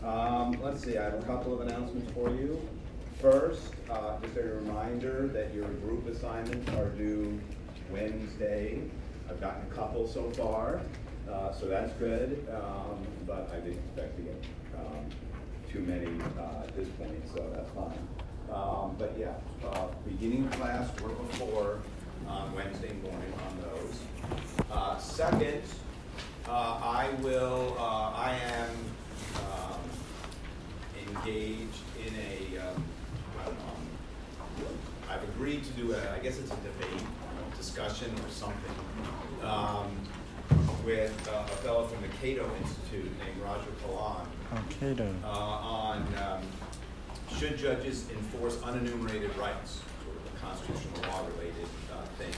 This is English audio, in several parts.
Let's see, I have a couple of announcements for you. First, just a reminder that your group assignments are due Wednesday. I've gotten a couple so far, so that's good, but I didn't expect to get too many at this point, so that's fine. But yeah, beginning class or before on Wednesday morning on those. Second, I am engaged in I've agreed to do I guess it's a debate, discussion or something, with a fellow from the Cato Institute named Roger Kalan. Cato. On should judges enforce unenumerated rights, sort of a constitutional law related thing,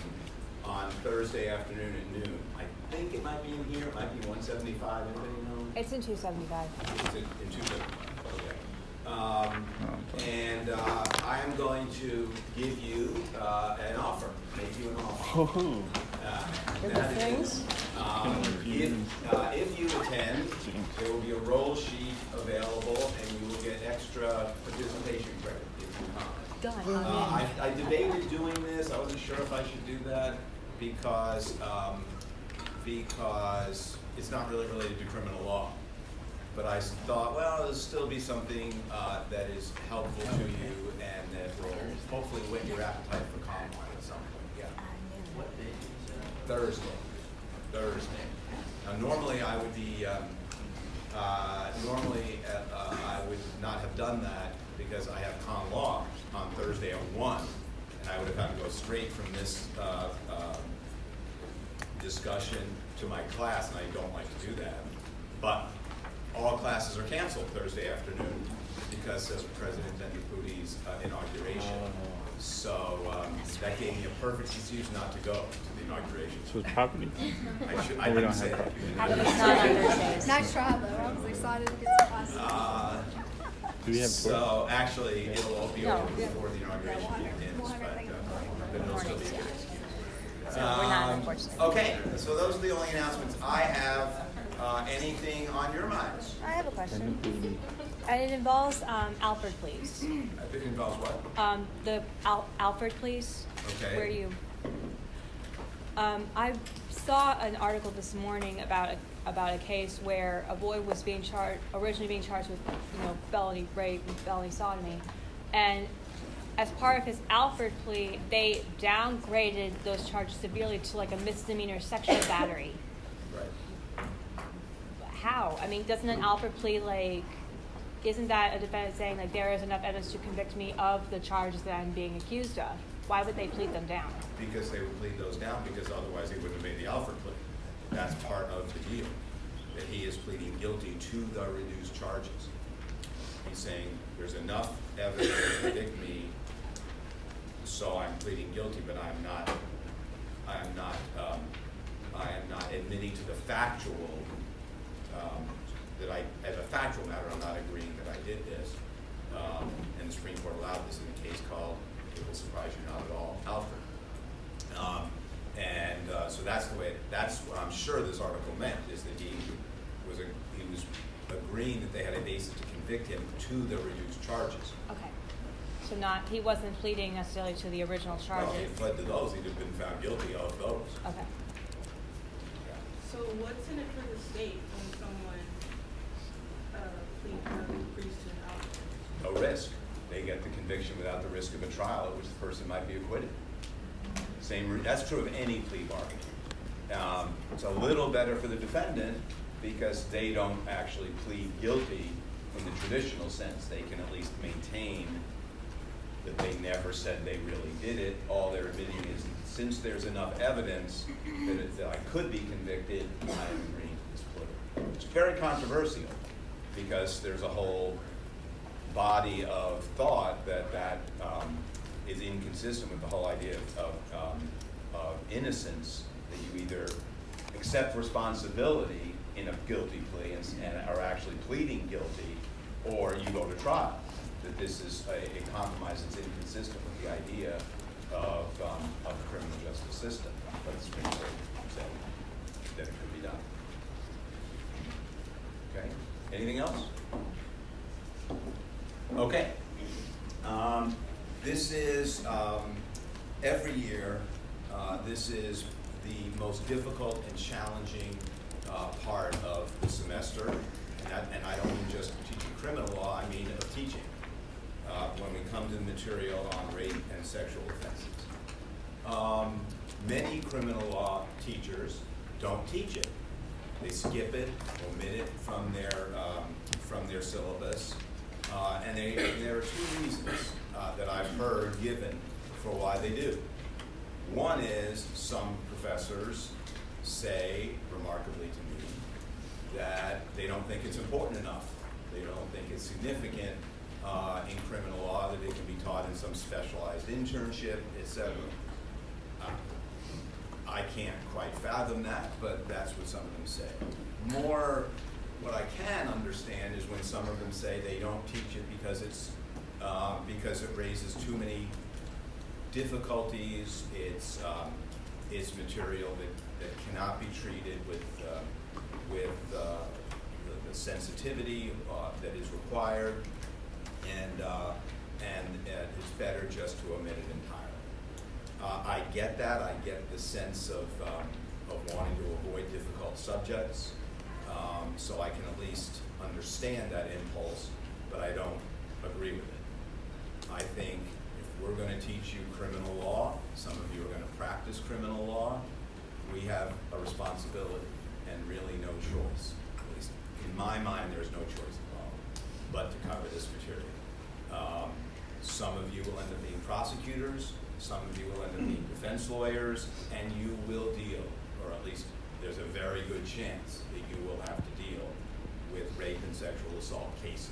on Thursday afternoon at noon. I think it might be in here, it might be 175, anybody know? It's in 275. It's in 275, okay. And I am going to give you an offer, make you an offer. If you attend, there will be a roll sheet available, and you will get extra participation credit if you come. Done. I debated doing this. I wasn't sure if I should do that because it's not really related to criminal law. But I thought, well, there'll still be something that is helpful to you and that will hopefully whet your appetite for common law at some point. Yeah. What day is that? Thursday. Now, normally I would be, I would not have done that because I have common law on Thursday at 1, and I would have had to go straight from this discussion to my class, and I don't like to do that. But all classes are canceled Thursday afternoon because of President Zendipudi's inauguration. So that gave me a perfect excuse not to go to the inauguration. So it's property. I didn't say that. It's not on Thursdays. Nice try, though. I was excited to get some classes. Do we have So actually, it'll all be over No. before the inauguration begins, but it'll still be a good excuse. So we're not, unfortunately. Okay, so those are the only announcements I have. Anything on your minds? I have a question. And it involves Alfred Police. It involves what? The Alfred Police. Okay. Where you? I saw an article this morning about a case where a boy was originally being charged with, felony rape and felony sodomy, and as part of his Alfred plea, they downgraded those charges severely to like a misdemeanor sexual battery. Right. How? I mean, doesn't an Alfred plea, isn't that a defendant saying, there is enough evidence to convict me of the charges that I'm being accused of? Why would they plead them down? Because they would plead those down, because otherwise they wouldn't have made the Alfred plea. That's part of the deal, that he is pleading guilty to the reduced charges. He's saying there's enough evidence to convict me, so I'm pleading guilty, but I am not admitting to the factual, as a factual matter, I'm not agreeing that I did this. And the Supreme Court allowed this in a case called, it will surprise you not at all, Alfred. So that's what I'm sure this article meant, is that he was agreeing that they had a basis to convict him to the reduced charges. Okay. So he wasn't pleading necessarily to the original charges. Well, if he had pled to those, he'd have been found guilty of those. Okay. Yeah. So what's in it for the state when someone pleads to an Alfred? No risk. They get the conviction without the risk of a trial at which the person might be acquitted. That's true of any plea bargain. It's a little better for the defendant because they don't actually plead guilty in the traditional sense. They can at least maintain that they never said they really did it. All they're admitting is, since there's enough evidence that I could be convicted, I am agreeing to this plea. It's very controversial because there's a whole body of thought that is inconsistent with the whole idea of innocence, that you either accept responsibility in a guilty plea and are actually pleading guilty, or you go to trial. That this is a compromise that's inconsistent with the idea of the criminal justice system. But the Supreme Court said that it could be done. Okay. Anything else? Okay. This is, every year, this is the most difficult and challenging part of the semester. And I don't mean just teaching criminal law, I mean of teaching. When we come to the material on rape and sexual offenses. Many criminal law teachers don't teach it. They skip it, omit it from their syllabus. And there are two reasons that I've heard given for why they do. One is some professors say, remarkably to me, that they don't think it's important enough. They don't think it's significant in criminal law, that it can be taught in some specialized internship, etc. I can't quite fathom that, but that's what some of them say. More, what I can understand is when some of them say they don't teach it because it raises too many difficulties. It's material that cannot be treated with the sensitivity that is required, and it's better just to omit it entirely. I get that. I get the sense of wanting to avoid difficult subjects, so I can at least understand that impulse, but I don't agree with it. I think if we're going to teach you criminal law, some of you are going to practice criminal law, we have a responsibility and really no choice. At least in my mind, there's no choice involved but to cover this material. Some of you will end up being prosecutors, some of you will end up being defense lawyers, and you will deal, or at least there's a very good chance that you will have to deal with rape and sexual assault cases.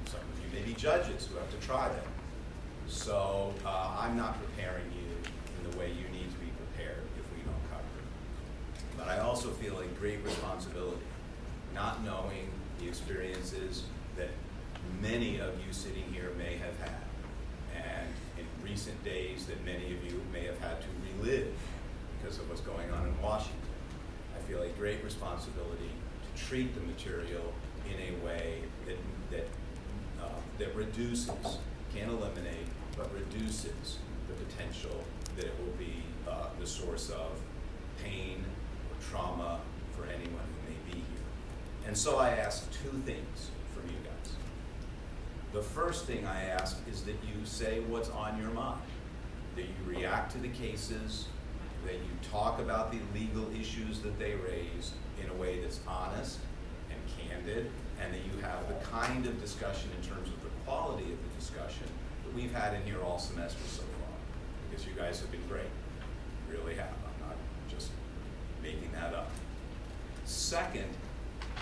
Some of you may be judges who have to try them. So I'm not preparing you in the way you need to be prepared if we don't cover it. But I also feel a great responsibility, not knowing the experiences that many of you sitting here may have had, and in recent days that many of you may have had to relive because of what's going on in Washington. I feel a great responsibility to treat the material in a way that reduces, can't eliminate, but reduces the potential that it will be the source of pain or trauma for anyone who may be here. And so I ask two things from you guys. The first thing I ask is that you say what's on your mind, that you react to the cases, that you talk about the legal issues that they raise in a way that's honest and candid, and that you have the kind of discussion in terms of the quality of the discussion that we've had in here all semester so far, because you guys have been great, you really have. I'm not just making that up. Second,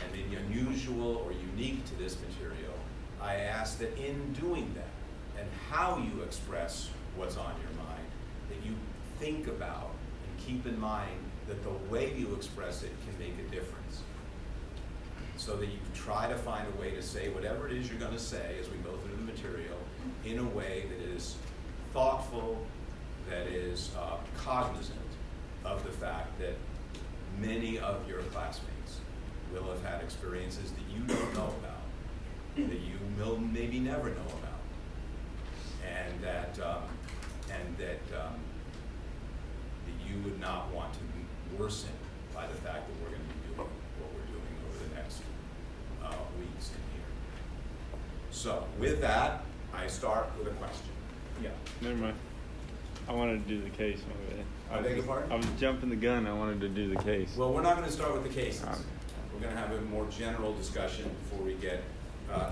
and maybe unusual or unique to this material, I ask that in doing that and how you express what's on your mind, that you think about and keep in mind that the way you express it can make a difference. So that you try to find a way to say whatever it is you're going to say as we go through the material in a way that is thoughtful, that is cognizant of the fact that many of your classmates will have had experiences that you don't know about, that you will maybe never know about, and that you would not want to worsen by the fact that we're going to be doing what we're doing over the next weeks in here. So with that, I start with a question. Yeah. Never mind. I wanted to do the case. I beg your pardon? I was jumping the gun. I wanted to do the case. Well, we're not going to start with the cases. We're going to have a more general discussion before we get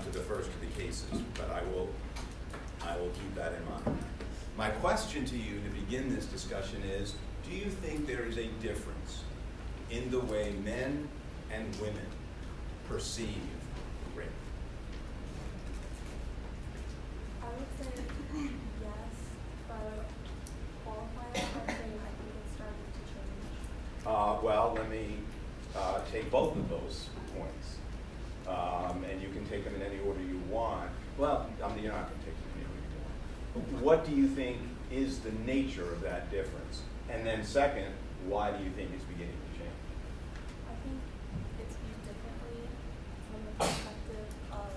to the first of the cases, but I will keep that in mind. My question to you to begin this discussion is, do you think there is a difference in the way men and women perceive rape? I would say yes, but qualify that by saying I think it started to change. Well, let me take both of those points, and you can take them in any order you want. Well, you're not going to take them in any order you want. What do you think is the nature of that difference? And then second, why do you think it's beginning to change? I think it's viewed differently from the perspective of,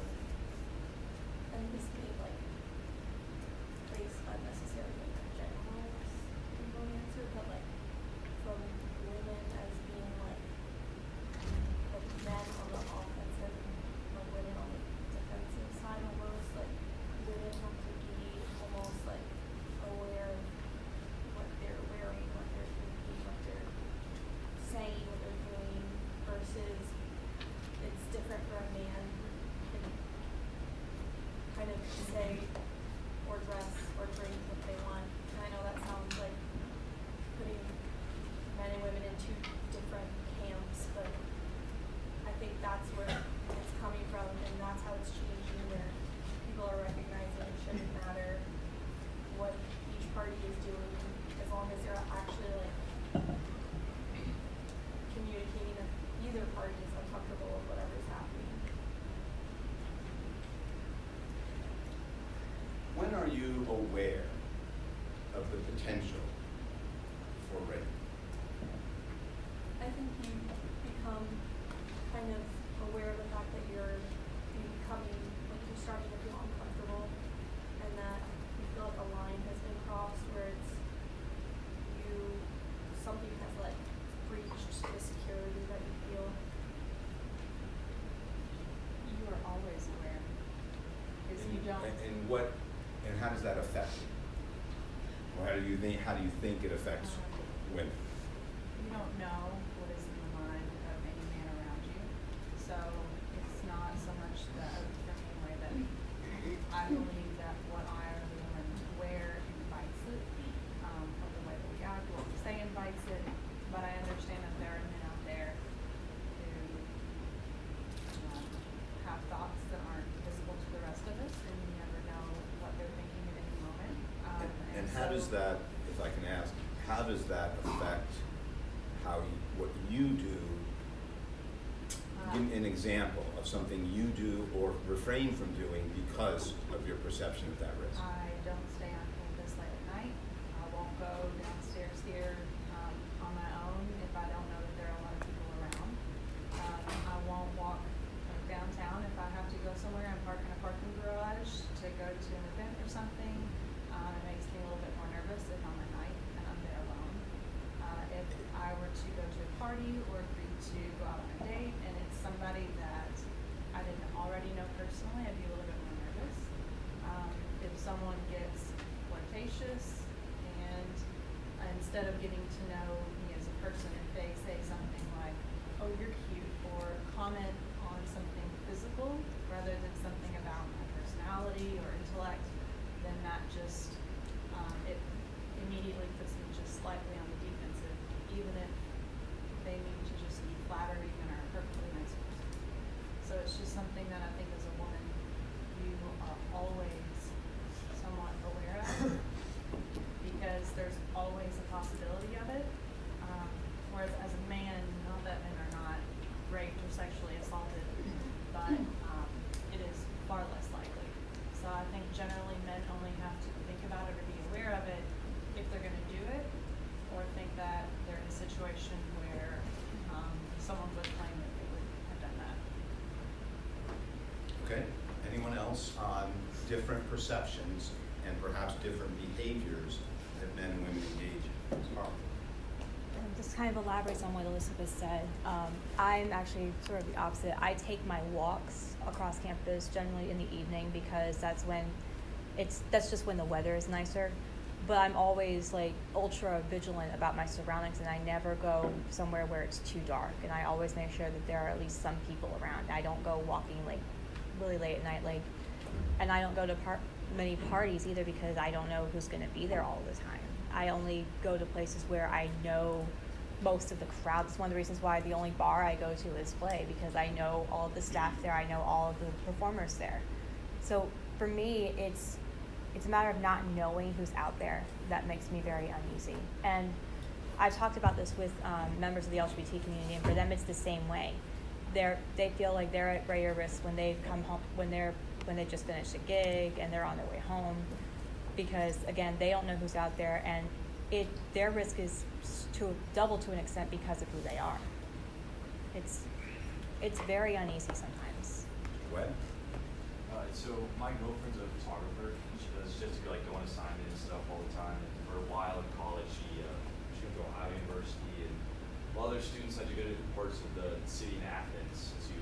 and this what's changing where people are recognizing it shouldn't matter what each party is doing as long as they're actually like communicating that either party is uncomfortable with whatever's happening. When are you aware of the potential for rape? I think you become kind of aware of the fact that you're becoming, like you're starting to feel uncomfortable and that you feel like a line has been crossed where it's something has like breached the security that you feel. You are always aware. Because you don't. And how does that affect you? Or how do you think it affects women? You don't know what is in the mind of any man around you. So it's not so much that, for me anyway, that I believe that what I or the woman wear invites it, of the way that we act, what we say invites it, but I understand that there are men out there who have thoughts that aren't visible to the rest of us, and you never know what they're thinking at any moment. And how does that, if I can ask, how does that affect what you do? Give me an example of something you do or refrain from doing because of your perception of that risk. I don't stay on campus late at night. I won't go downstairs here on my own if I don't know that there are a lot of people around. I won't walk downtown if I have to go somewhere and park in a parking garage to go to an event or something. It makes me a little bit more nervous if I'm at night and I'm there alone. If I were to go to a party or agree to go out on a date and it's somebody that I didn't already know personally, I'd be a little bit more nervous. If someone gets flirtatious and instead of getting to know me as a person, if they say something like, oh, you're cute, or comment on something physical rather than something about my personality or intellect, then that just, it immediately puts me just slightly on the defensive, even if they mean to just be flattering and are a perfectly nice person. So it's just something that I think as a woman, you are always somewhat aware of, because there's always a possibility of it. Whereas as a man, not that men are not raped or sexually assaulted, but it is far less likely. So I think generally men only have to think about it or be aware of it if they're going to do it, or think that they're in a situation where someone would claim that they would have done that. Okay, anyone else on different perceptions and perhaps different behaviors that men and women engage in? Carl. This kind of elaborates on what Elizabeth said. I'm actually sort of the opposite. I take my walks across campus generally in the evening because that's just when the weather is nicer. But I'm always like ultra vigilant about my surroundings, and I never go somewhere where it's too dark. And I always make sure that there are at least some people around. I don't go walking like really late at night, and I don't go to many parties either because I don't know who's going to be there all the time. I only go to places where I know most of the crowd. That's one of the reasons why the only bar I go to is Play, because I know all of the staff there, I know all of the performers there. So for me, it's a matter of not knowing who's out there that makes me very uneasy. And I've talked about this with members of the LGBT community, and for them it's the same way. They feel like they're at greater risk when they come home, when they just finished a gig and they're on their way home, because again, they don't know who's out there, and their risk is double to an extent because of who they are. It's very uneasy sometimes. What? So my girlfriend's a photographer. She just like go on assignment and stuff all the time. And for a while in college, she would go to Ohio University, and while other students had to go to parts of the city in Athens to,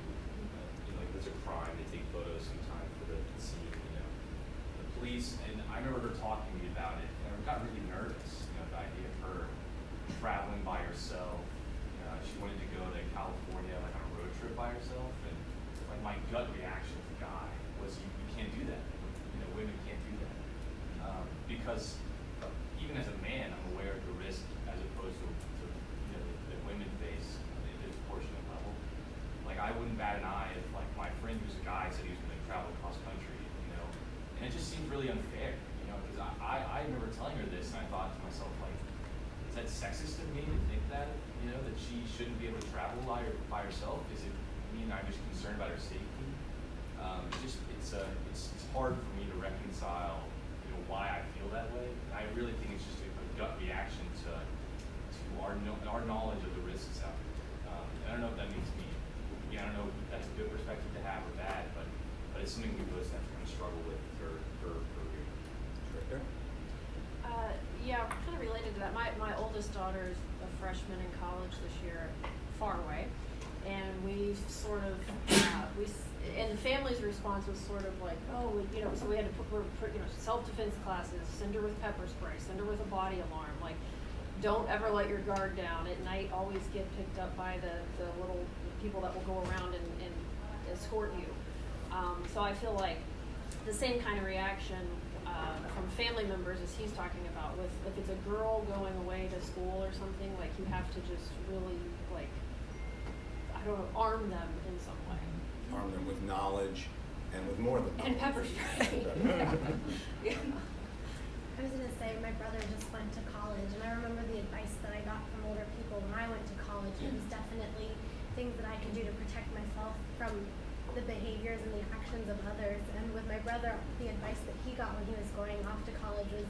like there's a crime, they take photos sometimes for the scene, the police. And I remember her talking to me about it, and I got really nervous, the idea of her traveling by herself. She wanted to go to California like on a road trip by herself, and like my gut reaction as a guy was you can't do that. Women can't do that. Because even as a man, I'm aware of the risk as opposed to the women face at a disproportionate level. Like I wouldn't bat an eye if like my friend who's a guy said he was going to travel And it just seemed really unfair, you know, because I remember telling her this, and I thought to myself, like, is that sexist of me to think that, you know, that she shouldn't be able to travel by herself? Is it mean I'm just concerned about her safety? It's hard for me to reconcile, you know, why I feel that way. And I really think it's just a gut reaction to our knowledge of the risks out there. And I don't know if that makes me, I don't know if that's a good perspective to have or bad, but it's something we both have to kind of struggle with for Right there. Yeah, kind of related to that. My oldest daughter is a freshman in college this year, far away, and we sort of and the family's response was sort of like, oh, you know, so we had to put self-defense classes, send her with pepper spray, send her with a body alarm, like, don't ever let your guard down at night. Always get picked up by the little people that will go around and escort you. So I feel like the same kind of reaction from family members as he's talking about. With if it's a girl going away to school or something, like you have to just really like, I don't know, arm them in some way. Arm them with knowledge and with more than knowledge. And pepper spray. Yeah. I was going to say, my brother just went to college, and I remember the advice that I got from older people when I went to college. It was definitely things that I could do to protect myself from the behaviors and the actions of others. And with my brother, the advice that he got when he was going off to college was,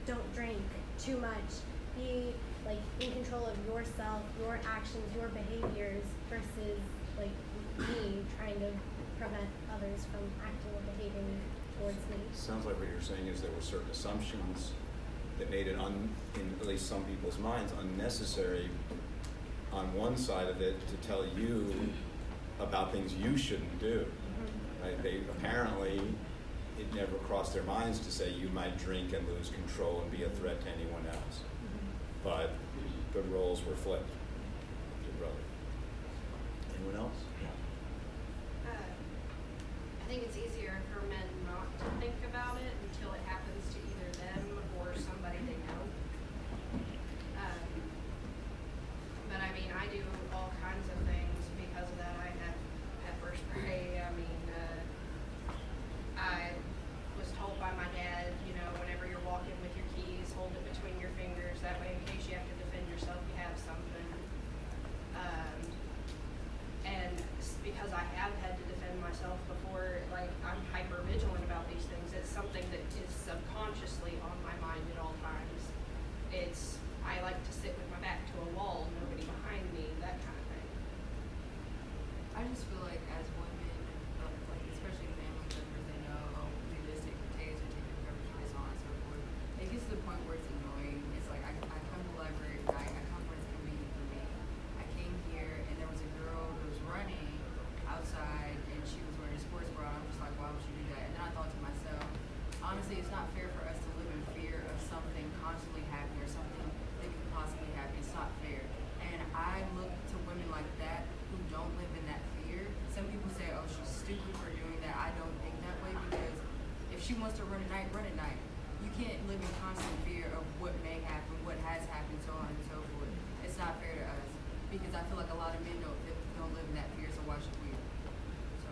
don't drink too much. Be like in control of yourself, your actions, your behaviors, versus like me trying to prevent others from acting or behaving towards me. Sounds like what you're saying is there were certain assumptions that made it, in at least some people's minds, unnecessary on one side of it to tell you about things you shouldn't do. Right? They apparently, it never crossed their minds to say you might drink and lose control and be a threat to anyone else. But the roles were flipped. Your brother. Anyone else? I think it's easier for men not to think about it until it happens to either them or somebody they know. But I mean, I do all kinds of things because of that. I have pepper spray. I mean, I was told by my dad, you know, whenever you're walking with your keys, hold it between your fingers. That way, in case you have to defend yourself, you have something. And because I have had to defend myself before, like, I'm hyper vigilant about these things. It's something that is subconsciously on my mind at all times. I like to sit with my back to a wall, nobody behind me, that kind of thing. I just feel like as women, like especially family members, they know, oh, we just take the taser, take the pepper spray, so on and so forth. It gets to the point where it's annoying. It's like I come to the library at night, I come when it's convenient for me. I came here and there was a girl who was running outside and she was wearing a sports bra. I'm just like, why would she do that? And then I thought to myself, honestly, it's not fair for us to live in fear of something constantly happening or something that could possibly happen. It's not fair. And I look to women like that who don't live in that fear. Some people say, oh, she's stupid for doing that. I don't think that way because if she wants to run at night, run at night. You can't live in constant fear of what may happen, what has happened, so on and so forth. It's not fair to us because I feel like a lot of men don't live in that fear, so why should we? So.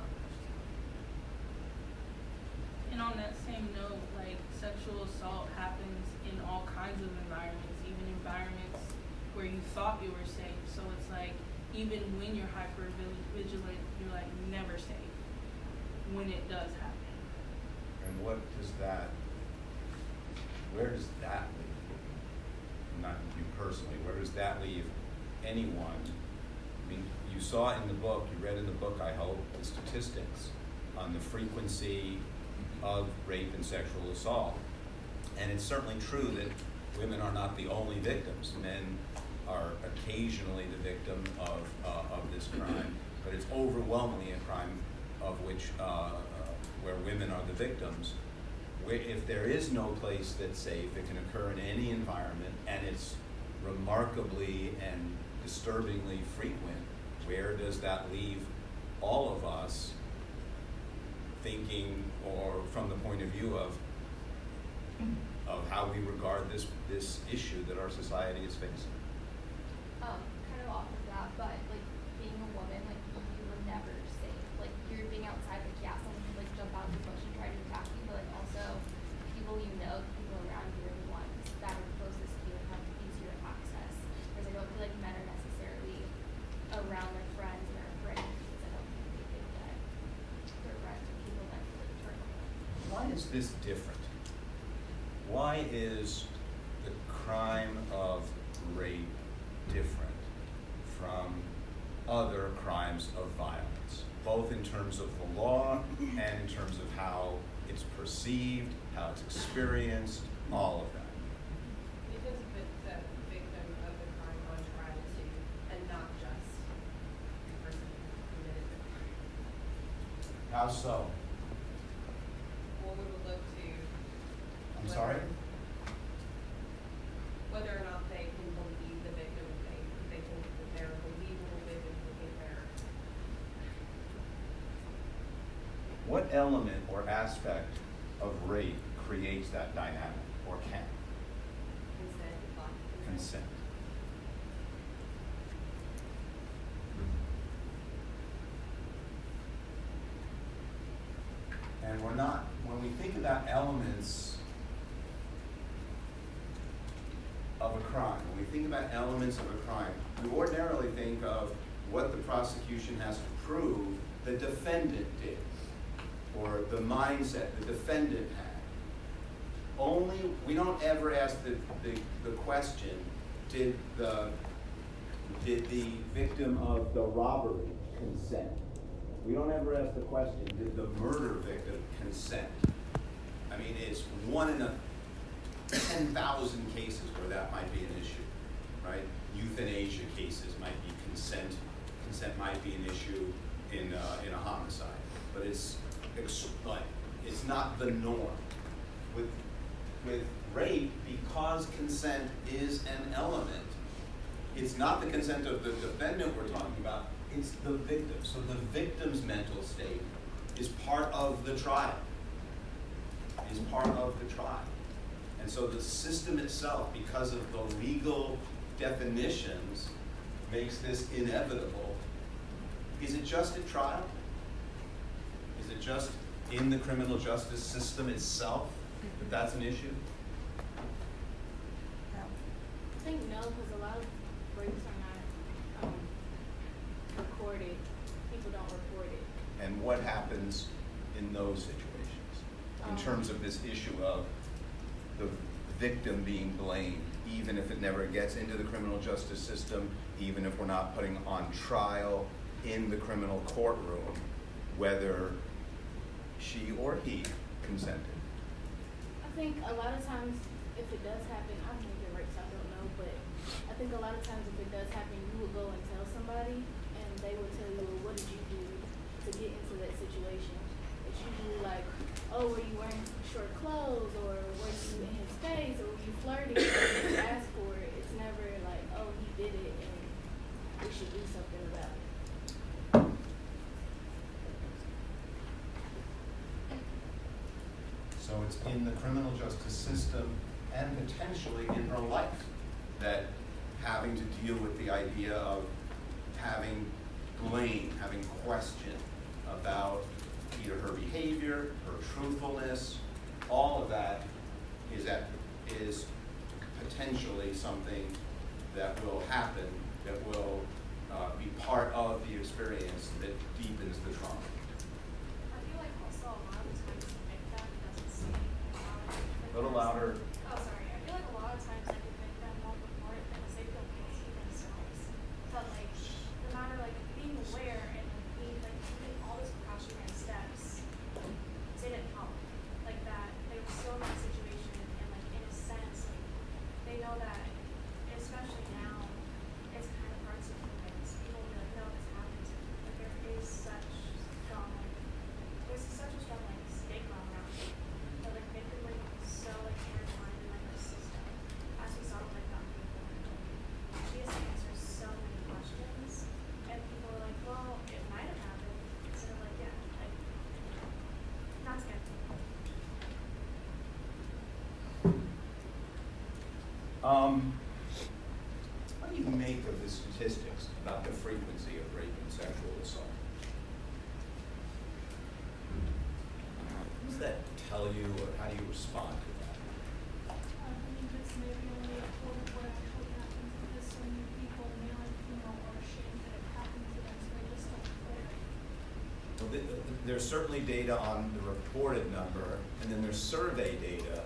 And on that same note, like, sexual assault happens in all kinds of environments, even environments where you thought you were safe. So it's like, even when you're hyper vigilant, you're like never safe when it does happen. And where does that leave? Not you personally, where does that leave anyone? I mean, you saw in the book, you read in the book, I hope, the statistics on the frequency of rape and sexual assault. And it's certainly true that women are not the only victims. Men are occasionally the victim of this crime, but it's overwhelmingly a crime of which where women are the victims. If there is no place that's safe, it can occur in any environment, and it's remarkably and disturbingly frequent. Where does that leave all of us thinking, or from the point of view of how we regard this issue that our society is facing? Kind of off of that, but like being a woman, like you were never safe. Like you're being outside, like yeah, someone could like jump out of the bush and try to attack you, but like also is this different? Why is the crime of rape different from other crimes of violence, both in terms of the law and in terms of how it's perceived, how it's experienced, all of that? Because the victim of the crime on trial too, and not just the person who committed the crime. How so? Well, we would look to. I'm sorry? Whether or not they can believe the victim, if they think that they're a believable victim, who think they're. What element or aspect of rape creates that dynamic, or can? Consent. And we're not, when we think about elements of a crime, when we think about elements of a crime, we ordinarily think of what the prosecution has to prove the defendant did, or the mindset the defendant had. Only, we don't ever ask the question, did the victim of the robbery consent? We don't ever ask the question, did the murder victim consent? I mean, it's 1 in 10,000 cases where that might be an issue, right? Euthanasia cases might be consent. Consent might be an issue in a homicide, but it's not the norm. With rape, because consent is an element, it's not the consent of the defendant we're talking about, it's the victim. So the victim's mental state is part of the trial. And so the system itself, because of the legal definitions, makes this inevitable. Is it just at trial? Is it just in the criminal justice system itself that that's an issue? I think no, because a lot of rapes are not recorded. People don't report it. And what happens in those situations in terms of this issue of the victim being blamed, even if it never gets into the criminal justice system, even if we're not putting on trial in the criminal courtroom, whether she or he consented? I think a lot of times, if it does happen, I've never been raped, so I don't know, but I think a lot of times if it does happen, you will go and tell somebody, and they will tell you, well, what did you do to get into that situation? It's usually like, oh, were you wearing short clothes, or were you in his face, or were you flirting, or you asked for it. It's never like, oh, he did it, and we should do something about it. So it's in the criminal justice system and potentially in her life that having to deal with the idea of having blame, having question about either her behavior, her truthfulness, all of that is potentially something that will happen, that will be part of the experience that deepens the trauma. I feel like also a lot of times the victim doesn't see A little louder. Oh, sorry. I feel like a lot of times like the victim won't report it because they feel guilty themselves. But like no matter like being aware and being like taking all those precautionary steps didn't help. Like that they were still in that situation and like in a sense like they know that, especially now, it's kind of hard to convince people to be like, no, this happened to me. Like there is such strong like stigma around it. But like they could like so like intertwined in like the system. As we saw with like Dr. She has to answer so many questions and people are like, well, it might have happened. Instead of like, yeah, like not scared. What do you make of the statistics about the frequency of rape and sexual assault? What does that tell you, or how do you respond to that? I believe it's maybe only a quarter of what actually happens because so many people, male and female, are ashamed that it happened to them, so they just don't report it. Well, there's certainly data on the reported number, and then there's survey data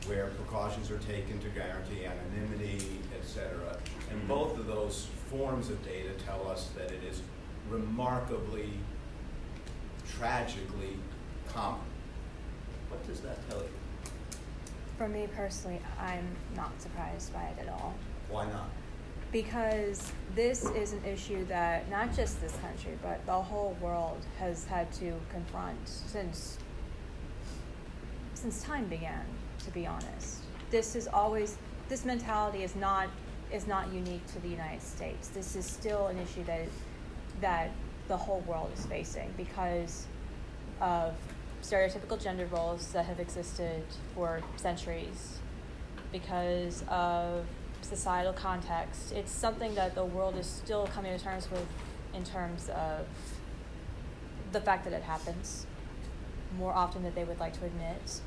where precautions are taken to guarantee anonymity, et cetera. And both of those forms of data tell us that it is remarkably, tragically common. What does that tell you? For me personally, I'm not surprised by it at all. Why not? Because this is an issue that not just this country, but the whole world has had to confront since time began, to be honest. This mentality is not unique to the United States. This is still an issue that the whole world is facing because of stereotypical gender roles that have existed for centuries, because of societal context. It's something that the world is still coming to terms with in terms of the fact that it happens more often than they would like to admit,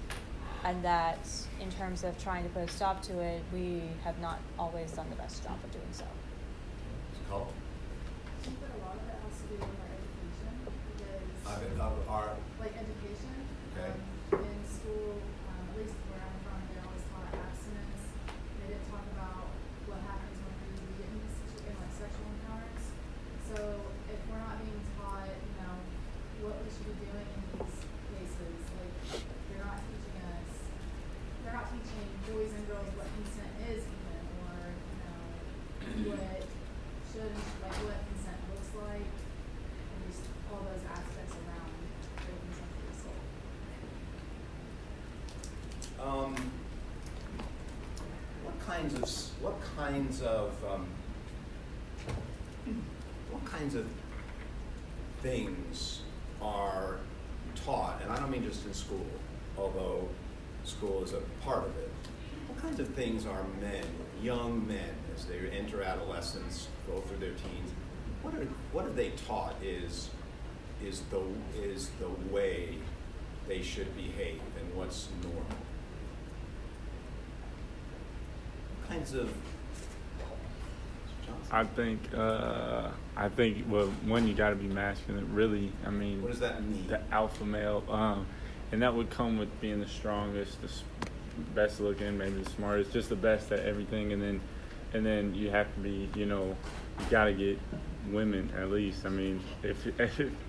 and that in terms of trying to put a stop to it, we have not always done the best job of doing so. It's called? I think that a lot of it has to do with our education, because Our education. Okay. In school, at least where I'm from, they always taught abstinence. They didn't talk about what happens when we get in like sexual encounters. So if we're not being taught, what we should be doing in these cases, like they're not teaching boys and girls what consent is even, or what consent looks like, at least all those aspects around the consent for the soul. What kinds of things are taught, and I don't mean just in school, although school is a part of it. What kinds of things are young men, as they enter adolescence, go through their teens, what are they taught is the way they should behave and what's normal? What kinds of I think well, one, you got to be masculine. Really, I mean, what does that mean? The alpha male, and that would come with being the strongest, the best looking, maybe the smartest, just the best at everything. And then you have to be, you got to get women at least. I mean, if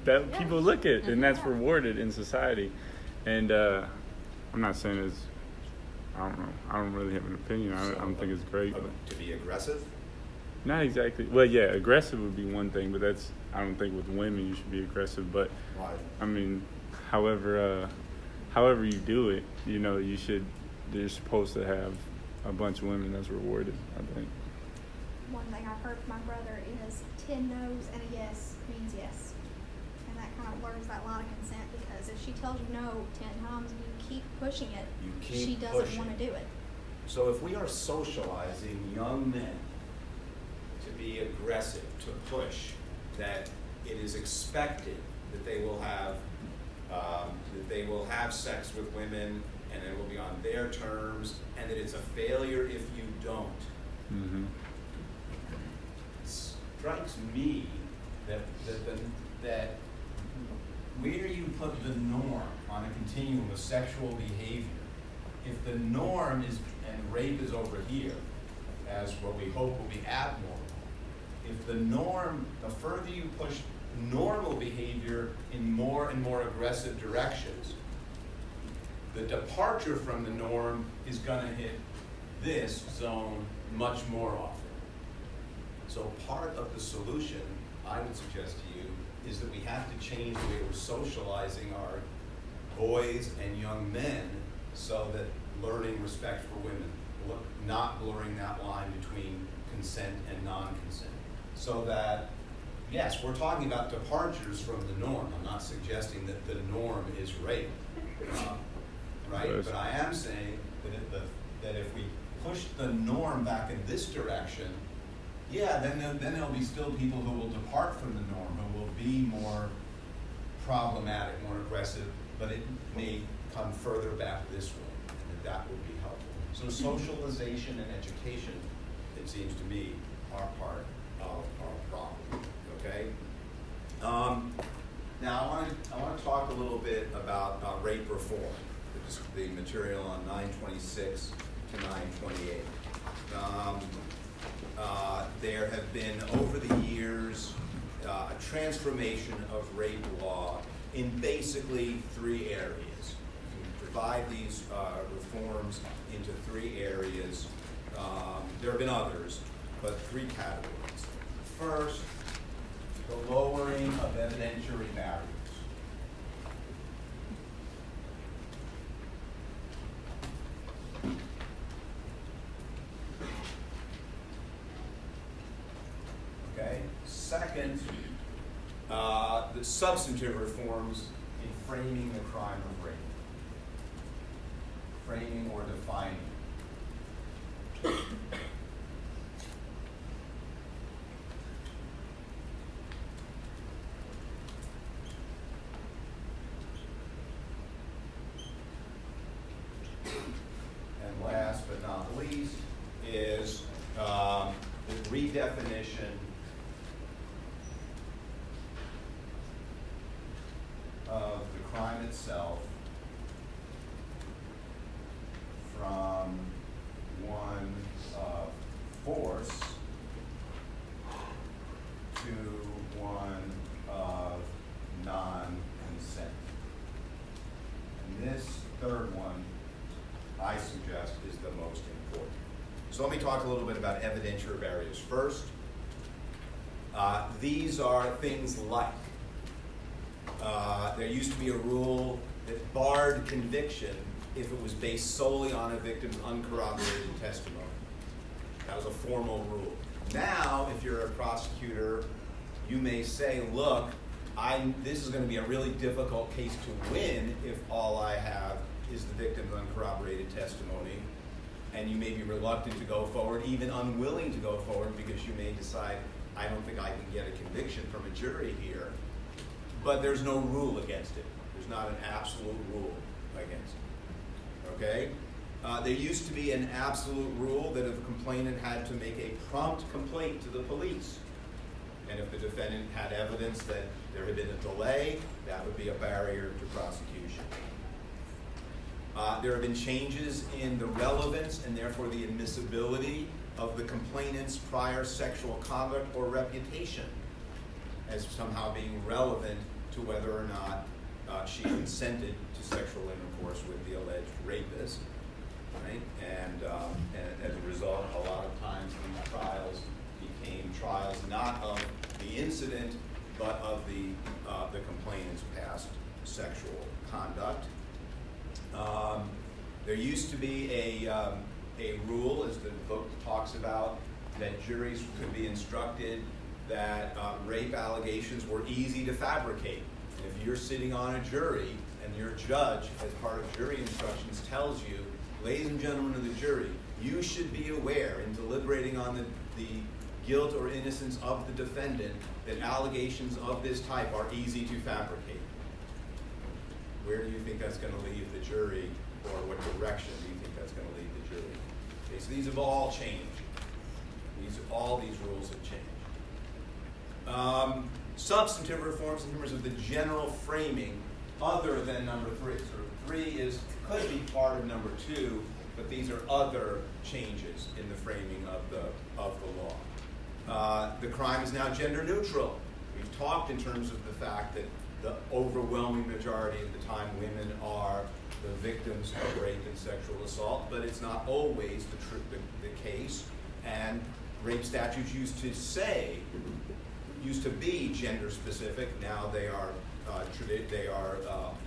that people look at, and that's rewarded in society. And I'm not saying it's, I don't know. I don't really have an opinion. I don't think it's great. But To be aggressive? not exactly. Well, yeah, aggressive would be one thing, but I don't think with women you should be aggressive. But Why? I mean, however you do it, you're supposed to have a bunch of women that's rewarded, I think. One thing I've heard from my brother is 10 no's and a yes means yes. And that kind of blurs that line of consent, because if she tells you no 10 times and you keep pushing it, she doesn't want to do it. So if we are socializing young men to be aggressive, to push, that it is expected that they will have sex with women, and it will be on their terms, and that it's a failure if you don't. Mm-hmm. It strikes me that where you put the norm on a continuum of sexual behavior, if the norm is, and rape is over here, as what we hope will be abnormal, if the norm, the further you push normal behavior in more and more aggressive directions, the departure from the norm is going to hit this zone much more often. So part of the solution, I would suggest to you, is that we have to change the way we're socializing our boys and young men, so that learning respect for women, not blurring that line between consent and non-consent. So that, yes, we're talking about departures from the norm. I'm not suggesting that the norm is rape, right? Yes. But I am saying that if we push the norm back in this direction, yeah, then there'll be still people who will depart from the norm, who will be more problematic, more aggressive, but it may come further back this way, and that would be helpful. So socialization and education, it seems to me, are part of our problem, okay? Now, I want to talk a little bit about rape reform, which is the material on 926 to 928. There have been, over the years, a transformation of rape law in basically 3 areas. You can divide these reforms into 3 areas. There have been others, but 3 categories. First, the lowering of evidentiary barriers. Okay. Second, the substantive reforms in framing the crime of rape. Framing or defining. And last but not least is the redefinition of the crime itself from one of force to one of non-consent. And this third one, I suggest, is the most important. So let me talk a little bit about evidentiary barriers first. These are things like, there used to be a rule that barred conviction if it was based solely on a victim's uncorroborated testimony. That was a formal rule. Now, if you're a prosecutor, you may say, look, this is going to be a really difficult case to win if all I have is the victim's uncorroborated testimony, and you may be reluctant to go forward, even unwilling to go forward, because you may decide, I don't think I can get a conviction from a jury here. But there's no rule against it. There's not an absolute rule against it. Okay? There used to be an absolute rule that if a complainant had to make a prompt complaint to the police, and if the defendant had evidence that there had been a delay, that would be a barrier to prosecution. There have been changes in the relevance and therefore the admissibility of the complainant's prior sexual conduct or reputation as somehow being relevant to whether or not she consented to sexual intercourse with the alleged rapist, right? And as a result, a lot of times these trials became trials not of the incident, but of the complainant's past sexual conduct. There used to be a rule, as the book talks about, that juries could be instructed that rape allegations were easy to fabricate. If you're sitting on a jury and your judge, as part of jury instructions, tells you, ladies and gentlemen of the jury, you should be aware in deliberating on the guilt or innocence of the defendant that allegations of this type are easy to fabricate. Where do you think that's going to leave the jury, or what direction do you think that's going to leave the jury? Okay, so these have all changed. All these rules have changed. Substantive reforms in terms of the general framing, other than number 3. So 3 could be part of number 2, but these are other changes in the framing of the law. The crime is now gender neutral. We've talked in terms of the fact that the overwhelming majority of the time women are the victims of rape and sexual assault, but it's not always the case. And rape statutes used to be gender specific. Now they are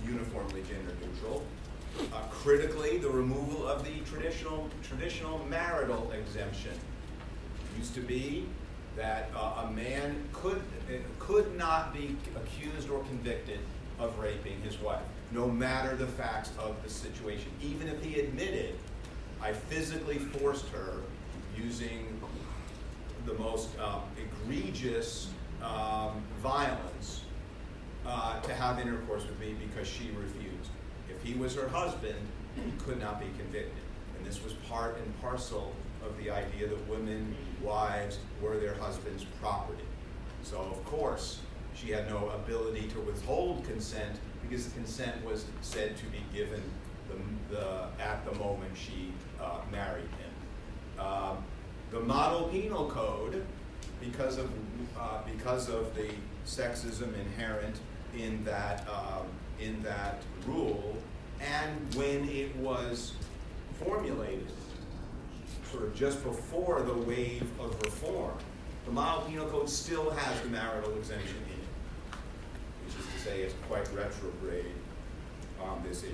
uniformly gender neutral. Critically, the removal of the traditional marital exemption. It used to be that a man could not be accused or convicted of raping his wife, no matter the facts of the situation. Even if he admitted, I physically forced her using the most egregious violence to have intercourse with me because she refused. If he was her husband, he could not be convicted. And this was part and parcel of the idea that women, wives, were their husband's property. So of course, she had no ability to withhold consent because the consent was said to be given at the moment she married him. The model penal code, because of the sexism inherent in that rule, and when it was formulated, sort of just before the wave of reform, the model penal code still has the marital exemption in it, which is to say it's quite retrograde on this issue.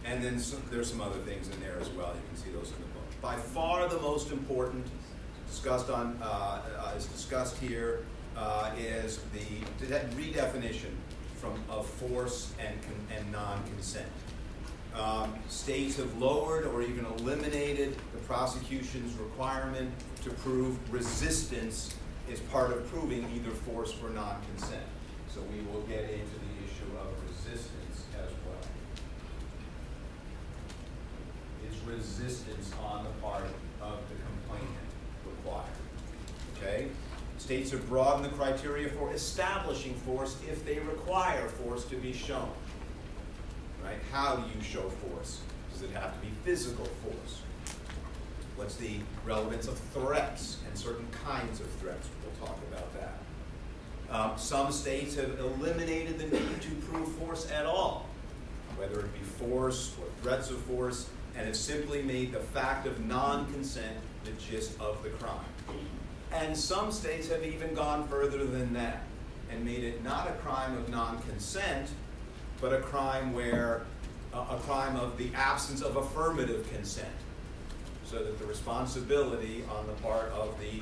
And then there's some other things in there as well. You can see those in the book. By far the most important is discussed here is the redefinition of force and non-consent. States have lowered or even eliminated the prosecution's requirement to prove resistance as part of proving either force or non-consent. So we will get into the issue of resistance as well. Is resistance on the part of the complainant required? Okay? States have broadened the criteria for establishing force if they require force to be shown. Right? How do you show force? Does it have to be physical force? What's the relevance of threats and certain kinds of threats? We'll talk about that. Some states have eliminated the need to prove force at all, whether it be force or threats of force, and have simply made the fact of non-consent the gist of the crime. And some states have even gone further than that and made it not a crime of non-consent, but a crime of the absence of affirmative consent, so that the responsibility on the part of the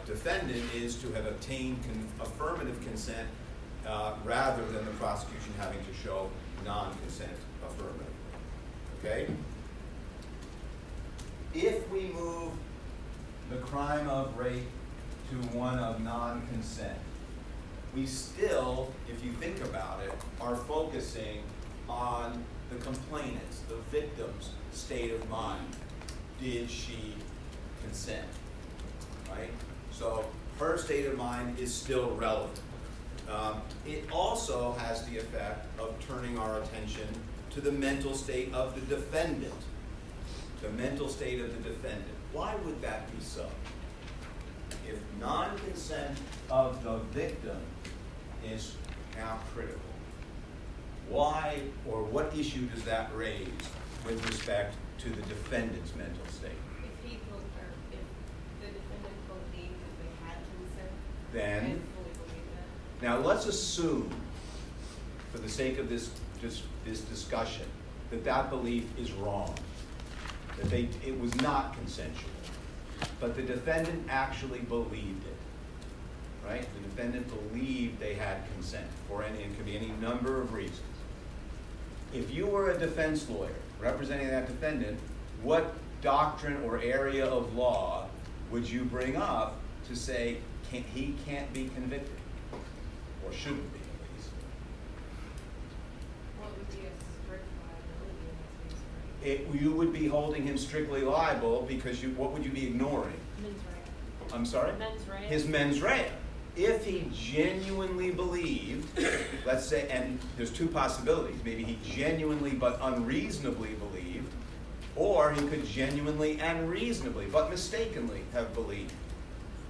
defendant is to have obtained affirmative consent rather than the prosecution having to show non-consent affirmatively. Okay? If we move the crime of rape to one of non-consent, we still, if you think about it, are focusing on the complainant's, the victim's state of mind. Did she consent? Right? So her state of mind is still relevant. It also has the effect of turning our attention to the mental state of the defendant. The mental state of the defendant. Why would that be so? If non-consent of the victim is now critical, why or what issue does that raise with respect to the defendant's mental state? If the defendant believed that they had consent, Then, and fully believed that. now let's assume, for the sake of this discussion, that belief is wrong, that it was not consensual, but the defendant actually believed it, right? The defendant believed they had consent for any, it could be any number of reasons. If you were a defense lawyer representing that defendant, what doctrine or area of law would you bring up to say he can't be convicted, or shouldn't be at least? What would be a strict liability in this case? You would be holding him strictly liable because what would you be ignoring? Mens rea. I'm sorry? Mens rea. His mens rea. If he genuinely believed, let's say, and there's two possibilities. Maybe he genuinely but unreasonably believed, or he could genuinely and reasonably but mistakenly have believed.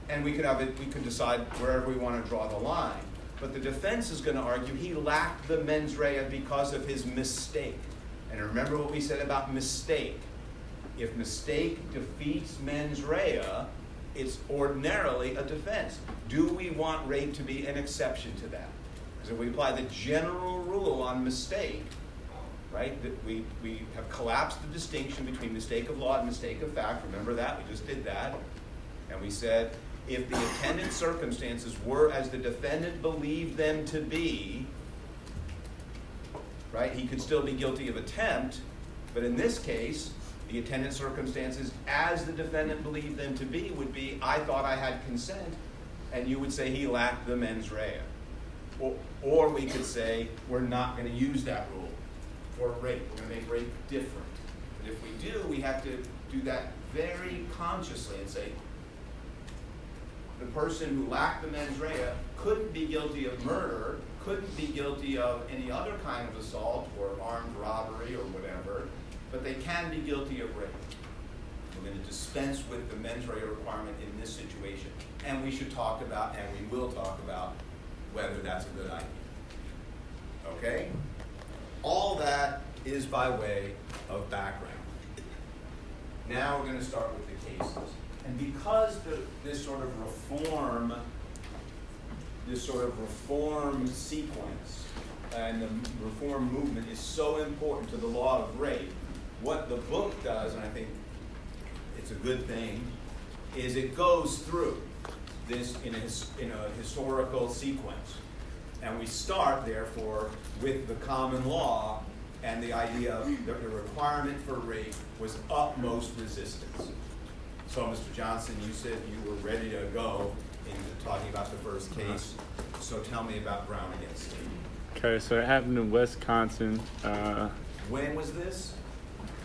And we could decide wherever we want to draw the line. But the defense is going to argue he lacked the mens rea because of his mistake. And remember what we said about mistake. If mistake defeats mens rea, it's ordinarily a defense. Do we want rape to be an exception to that? Because if we apply the general rule on mistake, right, that we have collapsed the distinction between mistake of law and mistake of fact. Remember that? We just did that. And we said, if the attendant circumstances were as the defendant believed them to be, right, he could still be guilty of attempt, but in this case, the attendant circumstances as the defendant believed them to be would be, I thought I had consent, and you would say he lacked the mens rea. Or we could say, we're not going to use that rule for rape. We're going to make rape different. But if we do, we have to do that very consciously and say, the person who lacked the mens rea couldn't be guilty of murder, couldn't be guilty of any other kind of assault or armed robbery or whatever, but they can be guilty of rape. We're going to dispense with the mens rea requirement in this situation. And we should talk about, and we will talk about, whether that's a good idea. Okay? All that is by way of background. Now we're going to start with the cases. And because this sort of reform sequence and the reform movement is so important to the law of rape, what the book does, and I think it's a good thing, is it goes through this in a historical sequence. And we start, therefore, with the common law and the idea that the requirement for rape was utmost resistance. So, Mr. Johnson, you said you were ready to go into talking about the first case. So tell me about Brown against State. Okay, so it happened in Wisconsin. When was this?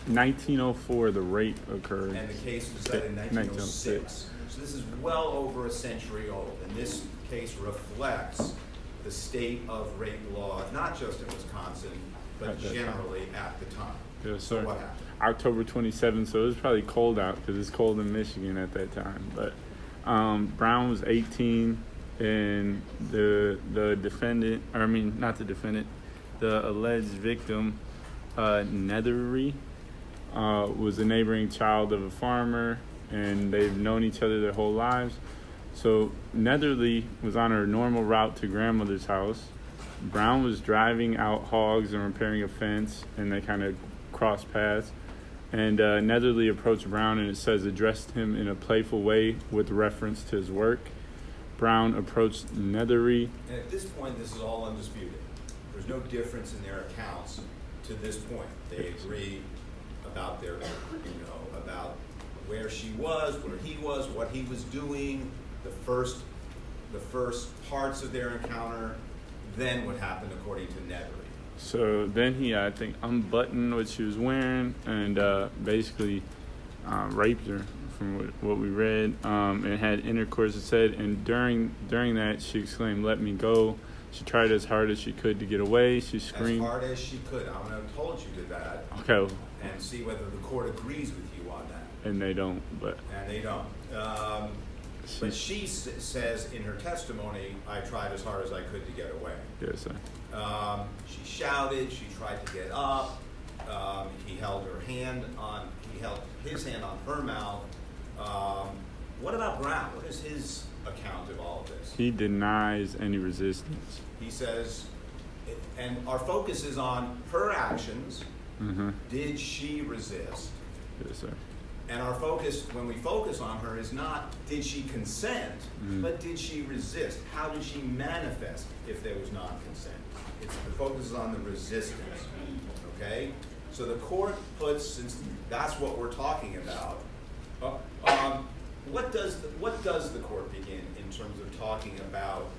1904, the rape occurred. And the case was set in 1906. So this is well over a century old. And this case reflects the state of rape law, not just in Wisconsin, but generally at the time. Yes, So sir. what happened? October 27th, so it was probably cold out because it's cold in Michigan at that time. But Brown was 18, and the defendant, or I mean, not the defendant, the alleged victim, Nethery, was a neighboring child of a farmer, and they've known each other their whole lives. So Nethery was on her normal route to grandmother's house. Brown was driving out hogs and repairing a fence, and they kind of crossed paths. And Nethery approached Brown, and it says addressed him in a playful way with reference to his work. Brown approached Nethery. And at this point, this is all undisputed. There's no difference in their accounts to this point. They agree about their, about where she was, where he was, what he was doing, the first parts of their encounter, then what happened according to Nethery. So then he, I think, unbuttoned what she was wearing and basically raped her, from what we read, and had intercourse, it said. And during that, she exclaimed, "Let me go." She tried as hard as she could to get away. She screamed. As hard as she could. I'm going to hold you to that. Okay. And see whether the court agrees with you on that. And they don't, but. And they don't. But she says in her testimony, "I tried as hard as I could to get away." Yes, sir. She shouted. She tried to get up. He held his hand on her mouth. What about Brown? What is his account of all of this? He denies any resistance. He says, and our focus is on her actions. Mm-hmm. Did she resist? Yes, sir. And our focus, when we focus on her, is not did she consent, but did she resist? How did she manifest if there was non-consent? The focus is on the resistance, okay? So the court puts, since that's what we're talking about, what does the court begin in terms of talking about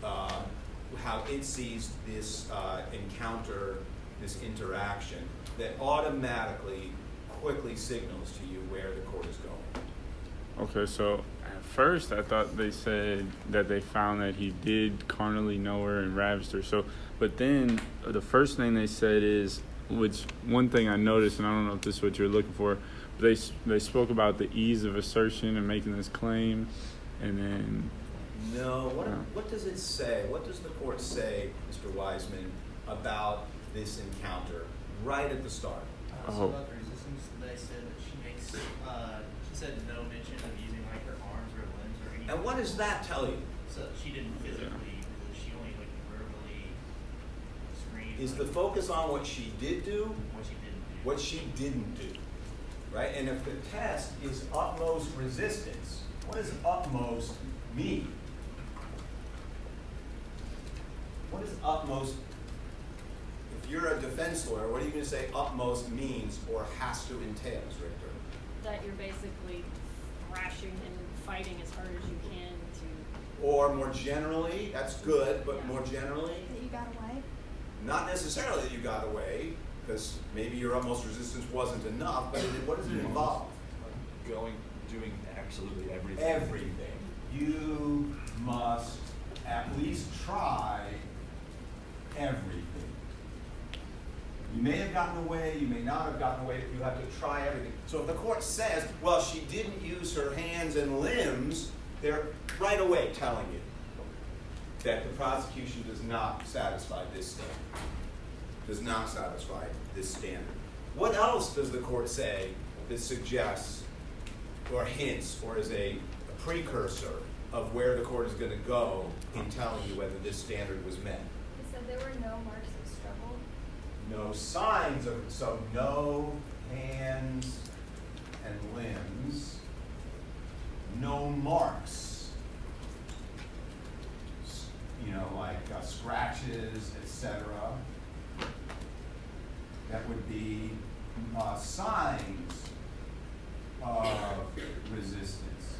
how it sees this encounter, this interaction, that automatically, quickly signals to you where the court is going? Okay, so at first I thought they said that they found that he did carnally know her and ravaged her. So, but then the first thing they said is, which one thing I noticed, and I don't know if this is what you're looking for, but they spoke about the ease of assertion and making this claim, and then. No, what does it say? What does the court say, Mr. Wiseman, about this encounter right at the start? So about the resistance, they said that she said no mention of using like her arms or limbs or anything. And what does that tell you? So she didn't physically, she only like verbally screamed. Is the focus on what she did do? What she didn't do. What she didn't do, right? And if the test is utmost resistance, what does utmost mean? What is utmost? If you're a defense lawyer, what are you going to say utmost means or has to entail, Richter? That you're basically thrashing and fighting as hard as you can to. Or more generally, that's good, but more generally, That you got away. not necessarily that you got away, because maybe your utmost resistance wasn't enough, but what does it involve? Doing absolutely everything. Everything. you must at least try everything. You may have gotten away, you may not have gotten away, you have to try everything. So if the court says, well, she didn't use her hands and limbs, they're right away telling you that the prosecution does not satisfy this standard. Does not satisfy this standard. What else does the court say that suggests or hints or is a precursor of where the court is going to go in telling you whether this standard was met? He said there were no marks of struggle. No signs of, so no hands and limbs, no marks, you know, like scratches, etc. That would be signs of resistance.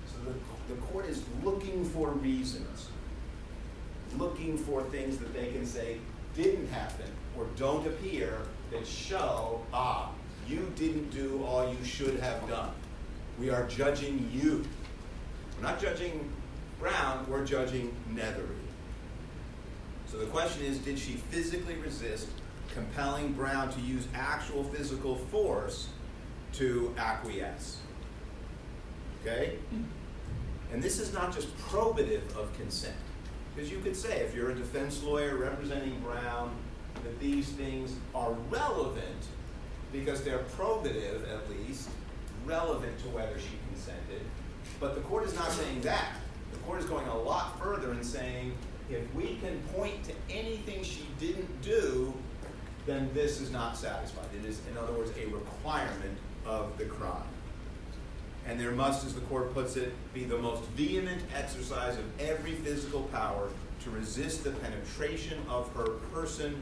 So the court is looking for reasons, looking for things that they can say didn't happen or don't appear that show, you didn't do all you should have done. We are judging you. We're not judging Brown, we're judging Nethery. So the question is, did she physically resist compelling Brown to use actual physical force to acquiesce? Okay? And this is not just probative of consent. Because you could say, if you're a defense lawyer representing Brown, that these things are relevant because they're probative, at least, relevant to whether she consented. But the court is not saying that. The court is going a lot further and saying, if we can point to anything she didn't do, then this is not satisfied. It is, in other words, a requirement of the crime. And there must, as the court puts it, be the most vehement exercise of every physical power to resist the penetration of her person,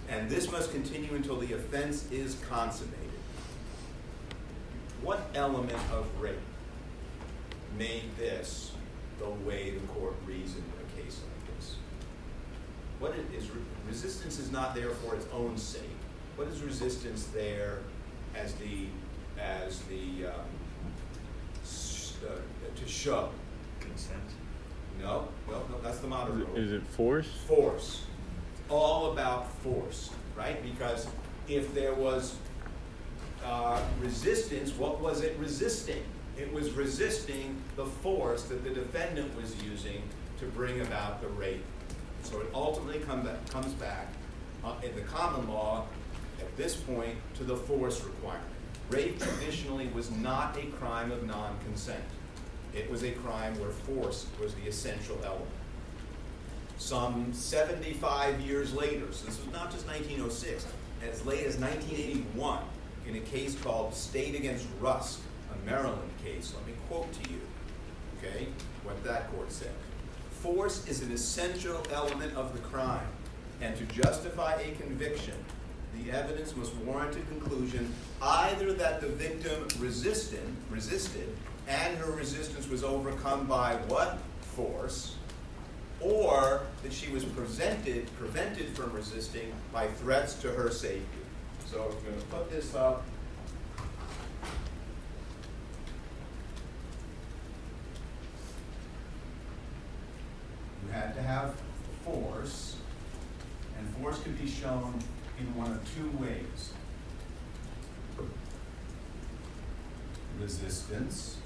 and this must continue until the offense is consummated. What element of rape made this the way the court reasoned a case like this? What is resistance is not there for its own sake. What is resistance there as to show? Consent. No, that's the modern rule. Is it force? Force. All about force, right? Because if there was resistance, what was it resisting? It was resisting the force that the defendant was using to bring about the rape. So it ultimately comes back in the common law, at this point, to the force requirement. Rape traditionally was not a crime of non-consent. It was a crime where force was the essential element. Some 75 years later, so this was not just 1906, as late as 1981, in a case called State against Rusk, a Maryland case. Let me quote to you, okay, what that court said. Force is an essential element of the crime, and to justify a conviction, the evidence must warrant a conclusion either that the victim resisted, and her resistance was overcome by what? Force, or that she was prevented from resisting by threats to her safety. So we're going to put this up. You had to have force, and force could be shown in one of two ways. Resistance,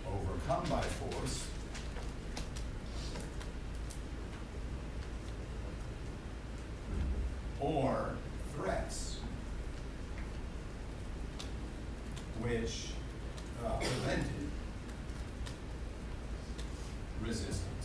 overcome by force, or threats, which prevented resistance.